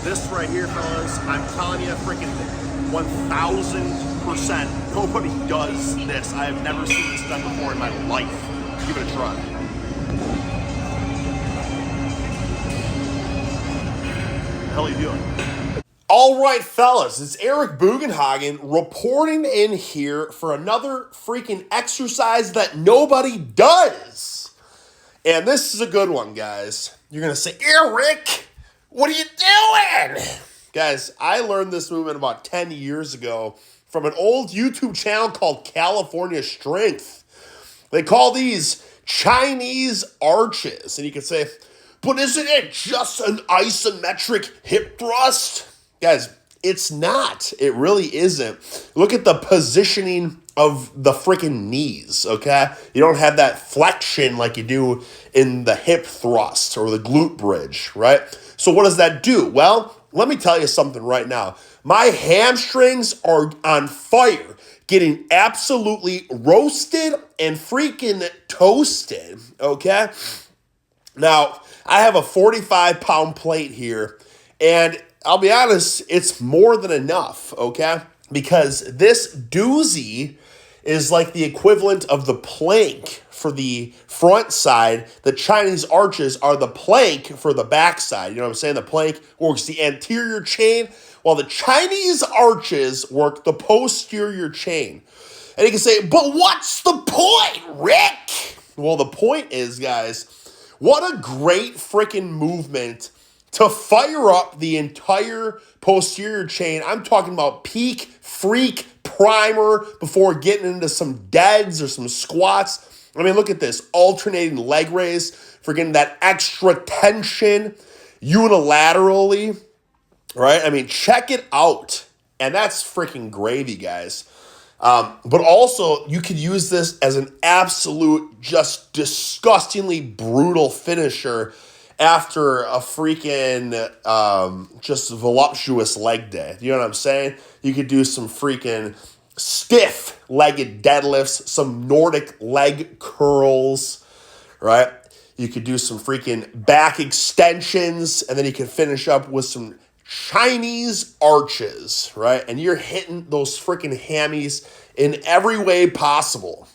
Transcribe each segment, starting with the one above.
This right here, fellas, I'm telling you, freaking 1,000%. Nobody does this. I have never seen this done before in my life. Give it a try. What the hell are you doing? All right, fellas, it's Eric Bugenhagen reporting in here for another freaking exercise that nobody does. And this is a good one, guys. You're going to say, Eric, what are you doing? Guys, I learned this movement about 10 years ago from an old YouTube channel called California Strength. They call these Chinese arches. And you can say, but isn't it just an isometric hip thrust? Guys, it's not. It really isn't. Look at the positioning of the freaking knees, okay? You don't have that flexion like you do in the hip thrust or the glute bridge, right? So what does that do? Well, let me tell you something right now. My hamstrings are on fire, getting absolutely roasted and freaking toasted, okay? Now, I have a 45-pound plate here, and I'll be honest, it's more than enough, okay? Because this doozy is like the equivalent of the plank for the front side. The Chinese arches are the plank for the back side. You know what I'm saying? The plank works the anterior chain, while the Chinese arches work the posterior chain. And you can say, but what's the point, Rick? Well, the point is, guys, what a great freaking movement to fire up the entire posterior chain. I'm talking about peak freak primer before getting into some deads or some squats. I mean, look at this. Alternating leg raise for getting that extra tension unilaterally, right? I mean, check it out. And that's freaking gravy, guys. But also, you could use this as an absolute, just disgustingly brutal finisher after a freaking just voluptuous leg day. You know what I'm saying? You could do some freaking stiff-legged deadlifts, some Nordic leg curls, right? You could do some freaking back extensions, and then you could finish up with some Chinese arches, right? And you're hitting those freaking hammies in every way possible.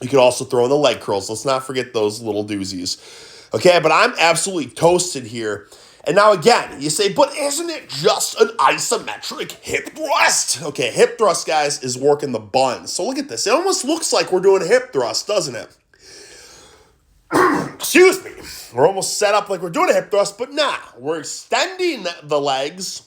You could also throw in the leg curls. Let's not forget those little doozies. Okay, but I'm absolutely toasted here. And now again, you say, but isn't it just an isometric hip thrust? Okay, hip thrust, guys, is working the buns. So look at this. It almost looks like we're doing a hip thrust, doesn't it? Excuse me. We're almost set up like we're doing a hip thrust, but nah. We're extending the legs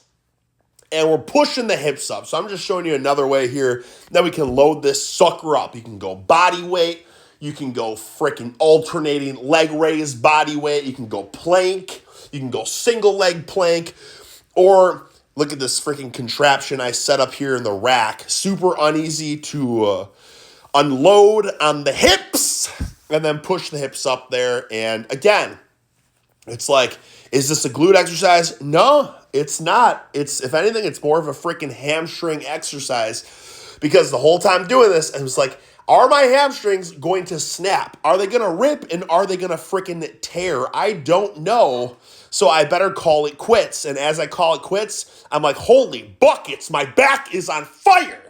and we're pushing the hips up. So I'm just showing you another way here that we can load this sucker up. You can go body weight. You can go freaking alternating leg raise body weight. You can go plank. You can go single leg plank. Or look at this freaking contraption I set up here in the rack. Super uneasy to unload on the hips and then push the hips up there. And again, it's like, is this a glute exercise? No, it's not. It's, if anything, it's more of a freaking hamstring exercise, because the whole time doing this, it was like, are my hamstrings going to snap? Are they going to rip, and are they going to freaking tear? I don't know, so I better call it quits. And as I call it quits, I'm like, holy buckets, my back is on fire.